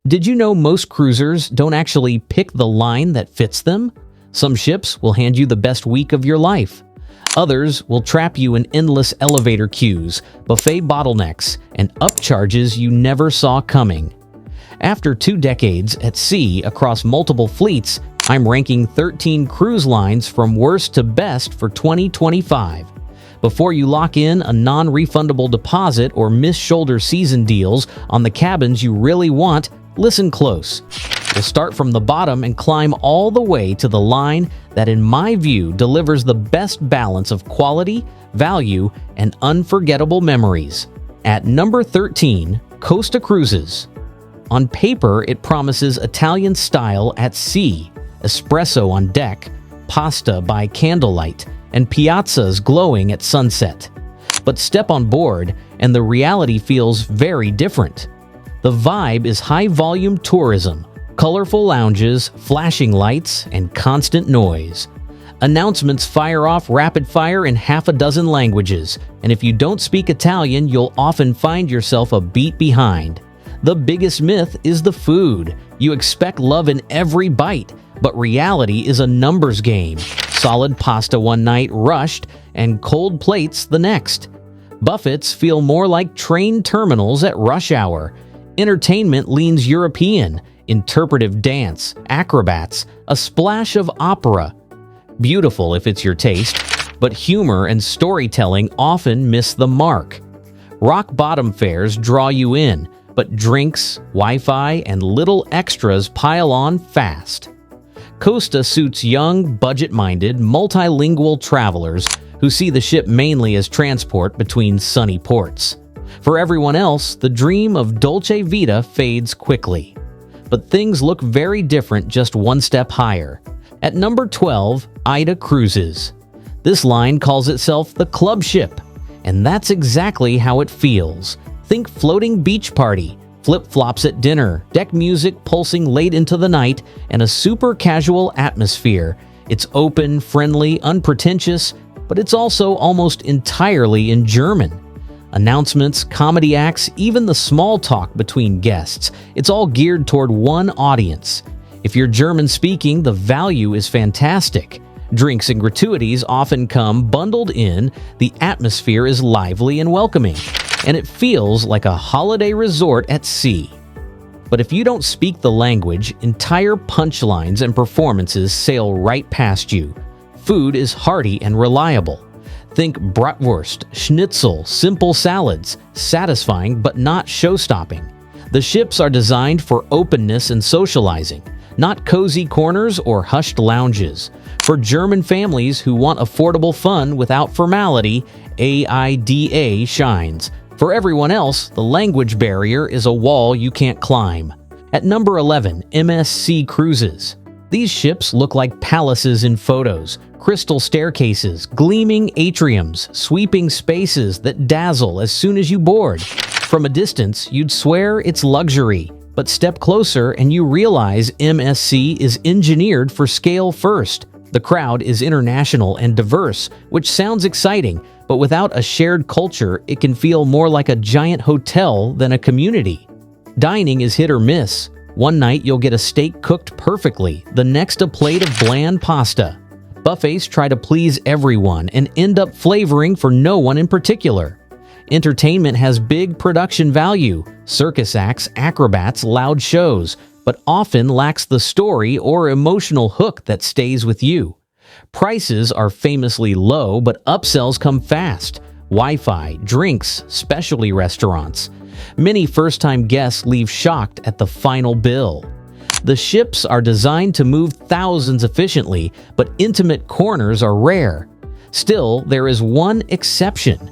Did you know most cruisers don't actually pick the line that fits them? Some ships will hand you the best week of your life. Others will trap you in endless elevator queues, buffet bottlenecks, and upcharges you never saw coming. After 2 decades at sea across multiple fleets, I'm ranking 13 cruise lines from worst to best for 2025. Before you lock in a non-refundable deposit or miss shoulder season deals on the cabins you really want, listen close. We'll start from the bottom and climb all the way to the line that, in my view, delivers the best balance of quality, value, and unforgettable memories. At number 13, Costa Cruises. On paper, it promises Italian style at sea, espresso on deck, pasta by candlelight, and piazzas glowing at sunset. But step on board, and the reality feels very different. The vibe is high-volume tourism, colorful lounges, flashing lights, and constant noise. Announcements fire off rapid-fire in half a dozen languages, and if you don't speak Italian, you'll often find yourself a beat behind. The biggest myth is the food. You expect love in every bite, but reality is a numbers game. Solid pasta one night, rushed, and cold plates the next. Buffets feel more like train terminals at rush hour. Entertainment leans European, interpretive dance, acrobats, a splash of opera. Beautiful if it's your taste, but humor and storytelling often miss the mark. Rock-bottom fares draw you in, but drinks, Wi-Fi, and little extras pile on fast. Costa suits young, budget-minded, multilingual travelers who see the ship mainly as transport between sunny ports. For everyone else, the dream of Dolce Vita fades quickly. But things look very different just one step higher. At number 12, AIDA Cruises. This line calls itself the club ship, and that's exactly how it feels. Think floating beach party, flip-flops at dinner, deck music pulsing late into the night, and a super casual atmosphere. It's open, friendly, unpretentious, but it's also almost entirely in German. Announcements, comedy acts, even the small talk between guests, it's all geared toward one audience. If you're German-speaking, the value is fantastic. Drinks and gratuities often come bundled in, the atmosphere is lively and welcoming, and it feels like a holiday resort at sea. But if you don't speak the language, entire punchlines and performances sail right past you. Food is hearty and reliable. Think bratwurst, schnitzel, simple salads, satisfying but not show-stopping. The ships are designed for openness and socializing, not cozy corners or hushed lounges. For German families who want affordable fun without formality, AIDA shines. For everyone else, the language barrier is a wall you can't climb. At number 11, MSC Cruises. These ships look like palaces in photos, crystal staircases, gleaming atriums, sweeping spaces that dazzle as soon as you board. From a distance, you'd swear it's luxury, but step closer and you realize MSC is engineered for scale first. The crowd is international and diverse, which sounds exciting, but without a shared culture, it can feel more like a giant hotel than a community. Dining is hit or miss. One night you'll get a steak cooked perfectly, the next a plate of bland pasta. Buffets try to please everyone and end up flavoring for no one in particular. Entertainment has big production value, circus acts, acrobats, loud shows, but often lacks the story or emotional hook that stays with you. Prices are famously low, but upsells come fast. Wi-Fi, drinks, specialty restaurants. Many first-time guests leave shocked at the final bill. The ships are designed to move thousands efficiently, but intimate corners are rare. Still, there is one exception.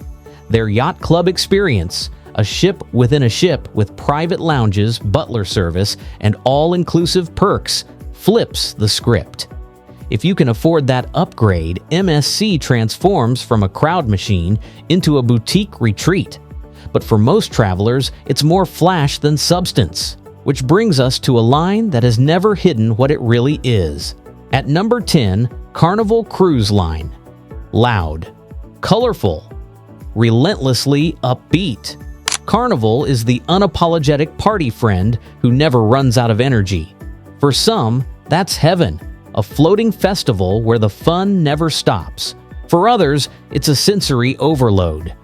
Their yacht club experience, a ship within a ship with private lounges, butler service, and all-inclusive perks, flips the script. If you can afford that upgrade, MSC transforms from a crowd machine into a boutique retreat. But for most travelers, it's more flash than substance. Which brings us to a line that has never hidden what it really is. At number 10, Carnival Cruise Line. Loud, colorful, relentlessly upbeat. Carnival is the unapologetic party friend who never runs out of energy. For some, that's heaven, a floating festival where the fun never stops. For others, it's a sensory overload.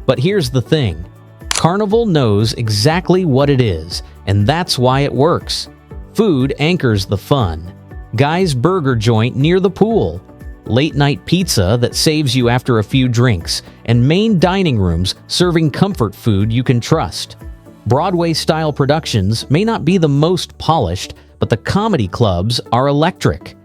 But here's the thing. Carnival knows exactly what it is, and that's why it works. Food anchors the fun. Guy's Burger Joint near the pool. Late-night pizza that saves you after a few drinks, and main dining rooms serving comfort food you can trust. Broadway-style productions may not be the most polished, but the comedy clubs are electric.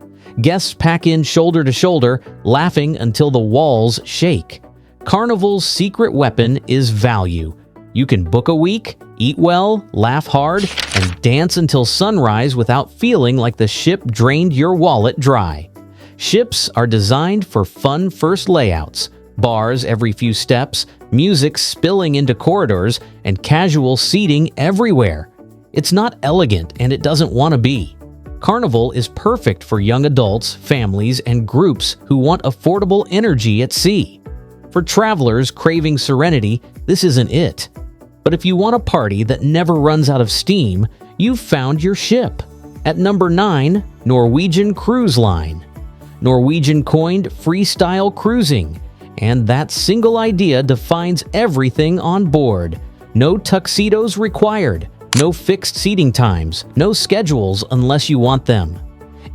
Guests pack in shoulder to shoulder, laughing until the walls shake. Carnival's secret weapon is value. You can book a week, eat well, laugh hard, and dance until sunrise without feeling like the ship drained your wallet dry. Ships are designed for fun first layouts, bars every few steps, music spilling into corridors, and casual seating everywhere. It's not elegant, and it doesn't want to be. Carnival is perfect for young adults, families, and groups who want affordable energy at sea. For travelers craving serenity, this isn't it. But if you want a party that never runs out of steam, you've found your ship. At number 9, Norwegian Cruise Line. Norwegian coined freestyle cruising, and that single idea defines everything on board. No tuxedos required, no fixed seating times, no schedules unless you want them.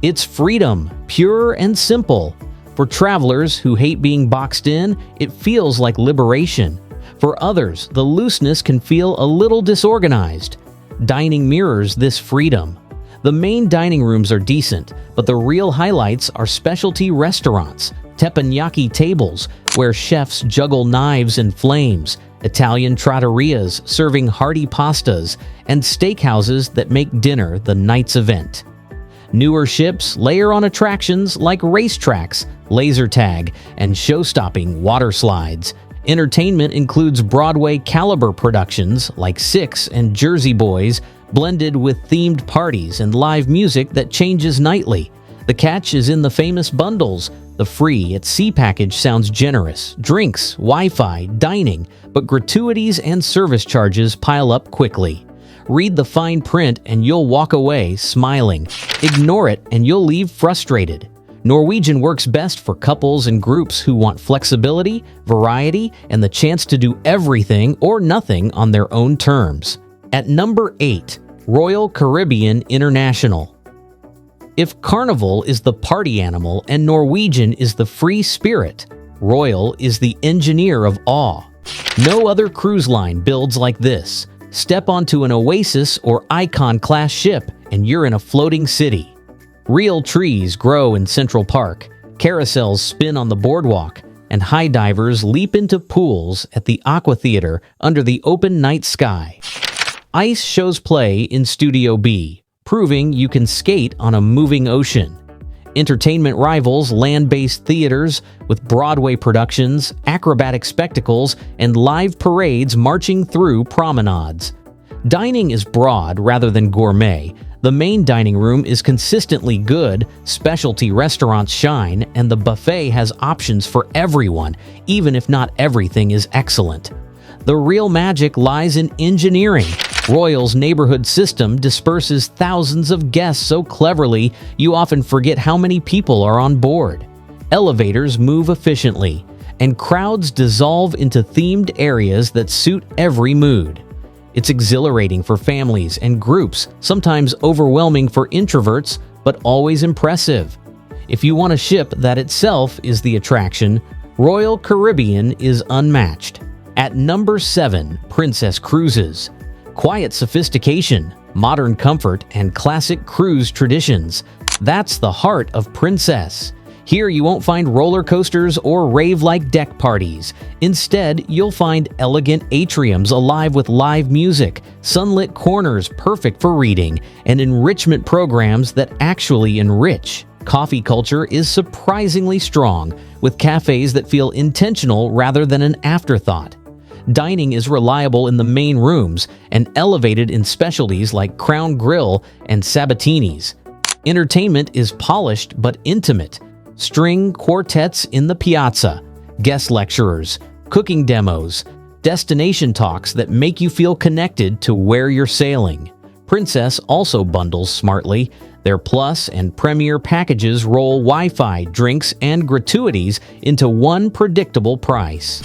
It's freedom, pure and simple. For travelers who hate being boxed in, it feels like liberation. For others, the looseness can feel a little disorganized. Dining mirrors this freedom. The main dining rooms are decent, but the real highlights are specialty restaurants, teppanyaki tables, where chefs juggle knives and flames, Italian trattorias serving hearty pastas, and steakhouses that make dinner the night's event. Newer ships layer on attractions like racetracks, laser tag, and show-stopping water slides. Entertainment includes Broadway caliber productions like Six and Jersey Boys, blended with themed parties and live music that changes nightly. The catch is in the famous bundles. The free at sea package sounds generous. Drinks, Wi-Fi, dining, but gratuities and service charges pile up quickly. Read the fine print and you'll walk away smiling. Ignore it and you'll leave frustrated. Norwegian works best for couples and groups who want flexibility, variety, and the chance to do everything or nothing on their own terms. At number 8, Royal Caribbean International. If Carnival is the party animal and Norwegian is the free spirit, Royal is the engineer of awe. No other cruise line builds like this. Step onto an Oasis or Icon-class ship and you're in a floating city. Real trees grow in Central Park, carousels spin on the boardwalk, and high divers leap into pools at the Aqua Theater under the open night sky. Ice shows play in Studio B, proving you can skate on a moving ocean. Entertainment rivals land-based theaters with Broadway productions, acrobatic spectacles, and live parades marching through promenades. Dining is broad rather than gourmet. The main dining room is consistently good, specialty restaurants shine, and the buffet has options for everyone, even if not everything is excellent. The real magic lies in engineering. Royal's neighborhood system disperses thousands of guests so cleverly you often forget how many people are on board. Elevators move efficiently, and crowds dissolve into themed areas that suit every mood. It's exhilarating for families and groups, sometimes overwhelming for introverts, but always impressive. If you want a ship that itself is the attraction, Royal Caribbean is unmatched. At number 7, Princess Cruises. Quiet sophistication, modern comfort, and classic cruise traditions. That's the heart of Princess. Here you won't find roller coasters or rave-like deck parties. Instead, you'll find elegant atriums alive with live music, sunlit corners perfect for reading, and enrichment programs that actually enrich. Coffee culture is surprisingly strong, with cafes that feel intentional rather than an afterthought. Dining is reliable in the main rooms and elevated in specialties like Crown Grill and Sabatini's. Entertainment is polished but intimate. String quartets in the piazza, guest lecturers, cooking demos, destination talks that make you feel connected to where you're sailing. Princess also bundles smartly. Their Plus and Premier packages roll Wi-Fi, drinks, and gratuities into one predictable price.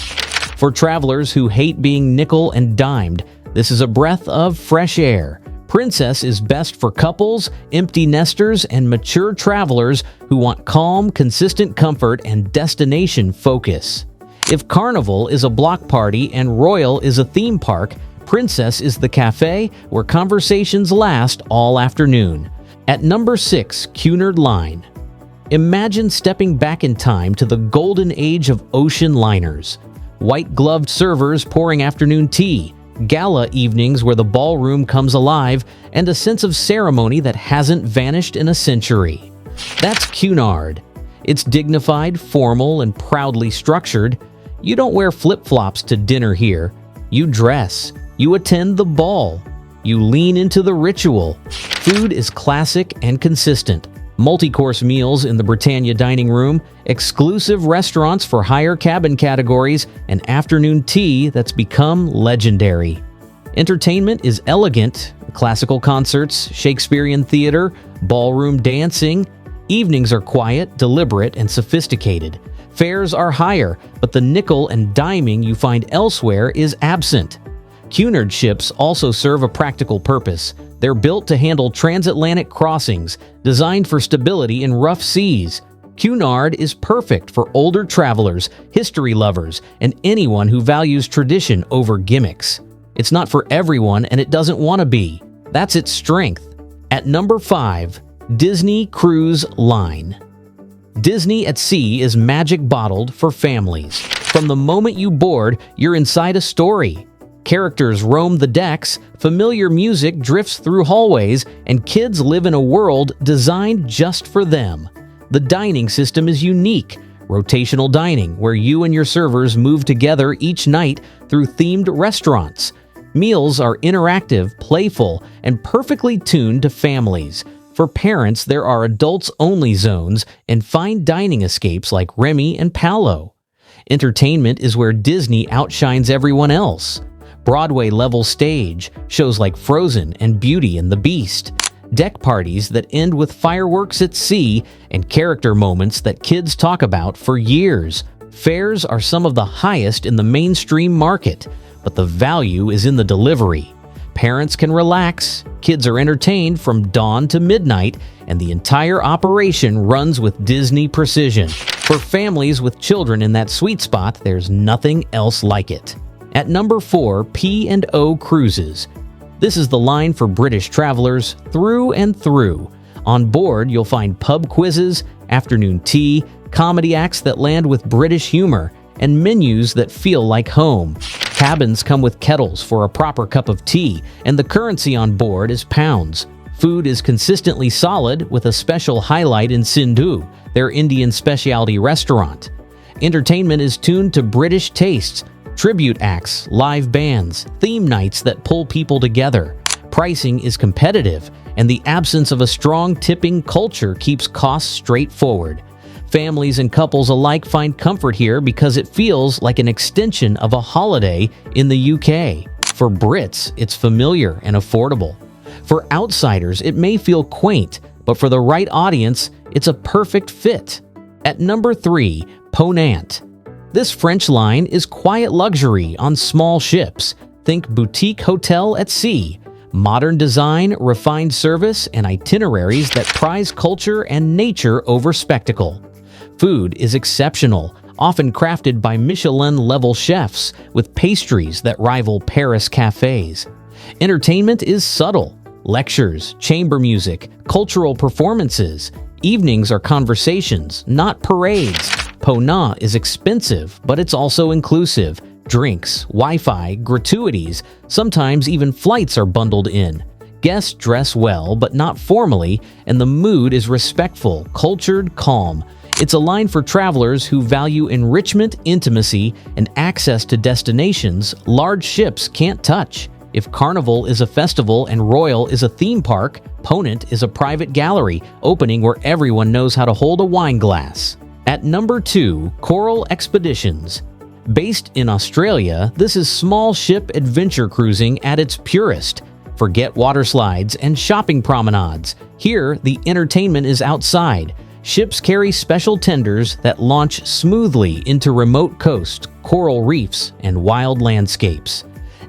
For travelers who hate being nickel and dimed, this is a breath of fresh air. Princess is best for couples, empty nesters, and mature travelers who want calm, consistent comfort and destination focus. If Carnival is a block party and Royal is a theme park, Princess is the cafe where conversations last all afternoon. At number 6, Cunard Line. Imagine stepping back in time to the golden age of ocean liners. White-gloved servers pouring afternoon tea, gala evenings where the ballroom comes alive, and a sense of ceremony that hasn't vanished in a century. That's Cunard. It's dignified, formal, and proudly structured. You don't wear flip-flops to dinner here. You dress. You attend the ball. You lean into the ritual. Food is classic and consistent. Multi-course meals in the Britannia dining room, exclusive restaurants for higher cabin categories, and afternoon tea that's become legendary. Entertainment is elegant. Classical concerts, Shakespearean theater, ballroom dancing. Evenings are quiet, deliberate, and sophisticated. Fares are higher, but the nickel and diming you find elsewhere is absent. Cunard ships also serve a practical purpose. They're built to handle transatlantic crossings, designed for stability in rough seas. Cunard is perfect for older travelers, history lovers, and anyone who values tradition over gimmicks. It's not for everyone, and it doesn't want to be. That's its strength. At number 5, Disney Cruise Line. Disney at Sea is magic bottled for families. From the moment you board, you're inside a story. Characters roam the decks, familiar music drifts through hallways, and kids live in a world designed just for them. The dining system is unique. Rotational dining, where you and your servers move together each night through themed restaurants. Meals are interactive, playful, and perfectly tuned to families. For parents, there are adults-only zones and fine dining escapes like Remy and Palo. Entertainment is where Disney outshines everyone else. Broadway-level stage, shows like Frozen and Beauty and the Beast, deck parties that end with fireworks at sea, and character moments that kids talk about for years. Fares are some of the highest in the mainstream market, but the value is in the delivery. Parents can relax, kids are entertained from dawn to midnight, and the entire operation runs with Disney precision. For families with children in that sweet spot, there's nothing else like it. At number 4, P&O Cruises. This is the line for British travelers through and through. On board, you'll find pub quizzes, afternoon tea, comedy acts that land with British humor, and menus that feel like home. Cabins come with kettles for a proper cup of tea, and the currency on board is pounds. Food is consistently solid, with a special highlight in Sindhu, their Indian specialty restaurant. Entertainment is tuned to British tastes. Tribute acts, live bands, theme nights that pull people together. Pricing is competitive, and the absence of a strong tipping culture keeps costs straightforward. Families and couples alike find comfort here because it feels like an extension of a holiday in the UK. For Brits, it's familiar and affordable. For outsiders, it may feel quaint, but for the right audience, it's a perfect fit. At number 3, Ponant. This French line is quiet luxury on small ships. Think boutique hotel at sea. Modern design, refined service, and itineraries that prize culture and nature over spectacle. Food is exceptional, often crafted by Michelin-level chefs, with pastries that rival Paris cafes. Entertainment is subtle. Lectures, chamber music, cultural performances. Evenings are conversations, not parades. Ponant is expensive, but it's also inclusive. Drinks, Wi-Fi, gratuities, sometimes even flights are bundled in. Guests dress well, but not formally, and the mood is respectful, cultured, calm. It's a line for travelers who value enrichment, intimacy, and access to destinations large ships can't touch. If Carnival is a festival and Royal is a theme park, Ponant is a private gallery, opening where everyone knows how to hold a wine glass. At number 2, Coral Expeditions. Based in Australia, this is small ship adventure cruising at its purest. Forget water slides and shopping promenades. Here, the entertainment is outside. Ships carry special tenders that launch smoothly into remote coast, coral reefs, and wild landscapes.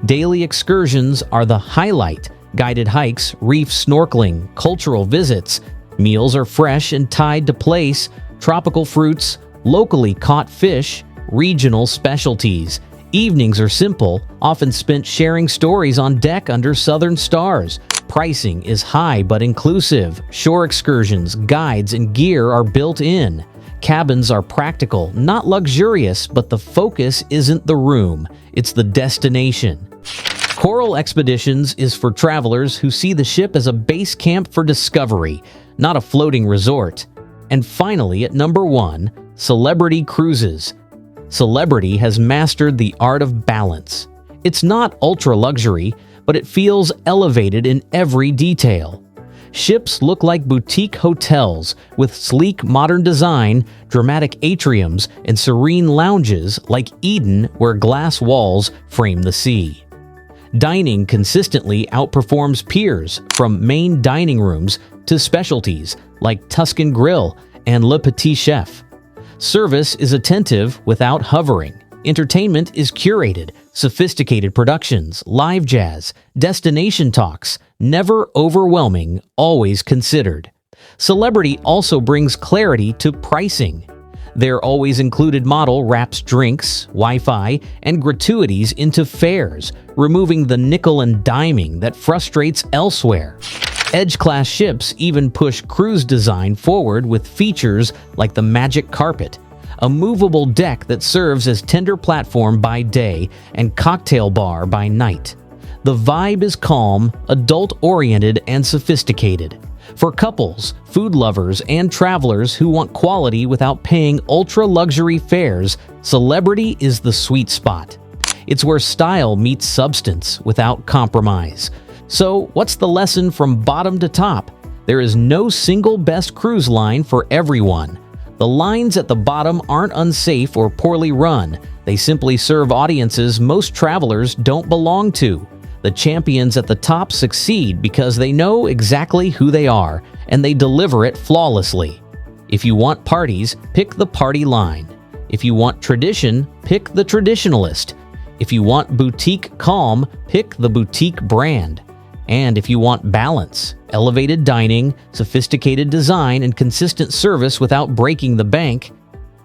Daily excursions are the highlight. Guided hikes, reef snorkeling, cultural visits. Meals are fresh and tied to place. Tropical fruits, locally caught fish, regional specialties. Evenings are simple, often spent sharing stories on deck under southern stars. Pricing is high but inclusive. Shore excursions, guides, and gear are built in. Cabins are practical, not luxurious, but the focus isn't the room, it's the destination. Coral Expeditions is for travelers who see the ship as a base camp for discovery, not a floating resort. And finally, at number 1, Celebrity Cruises. Celebrity has mastered the art of balance. It's not ultra-luxury, but it feels elevated in every detail. Ships look like boutique hotels with sleek modern design, dramatic atriums, and serene lounges like Eden where glass walls frame the sea. Dining consistently outperforms peers, from main dining rooms to specialties like Tuscan Grill and Le Petit Chef. Service is attentive without hovering. Entertainment is curated, sophisticated productions, live jazz, destination talks, never overwhelming, always considered. Celebrity also brings clarity to pricing. Their always included model wraps drinks, Wi-Fi, and gratuities into fares, removing the nickel and diming that frustrates elsewhere. Edge-class ships even push cruise design forward with features like the Magic Carpet, a movable deck that serves as tender platform by day and cocktail bar by night. The vibe is calm, adult-oriented, and sophisticated. For couples, food lovers, and travelers who want quality without paying ultra-luxury fares, Celebrity is the sweet spot. It's where style meets substance without compromise. So, what's the lesson from bottom to top? There is no single best cruise line for everyone. The lines at the bottom aren't unsafe or poorly run. They simply serve audiences most travelers don't belong to. The champions at the top succeed because they know exactly who they are, and they deliver it flawlessly. If you want parties, pick the party line. If you want tradition, pick the traditionalist. If you want boutique calm, pick the boutique brand. And if you want balance, elevated dining, sophisticated design, and consistent service without breaking the bank,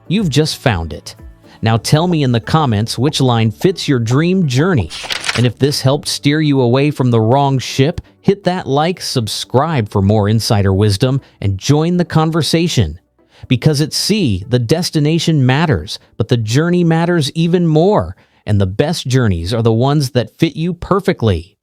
you've just found it. Now tell me in the comments which line fits your dream journey. And if this helped steer you away from the wrong ship, hit that like, subscribe for more insider wisdom, and join the conversation. Because at sea, the destination matters, but the journey matters even more. And the best journeys are the ones that fit you perfectly.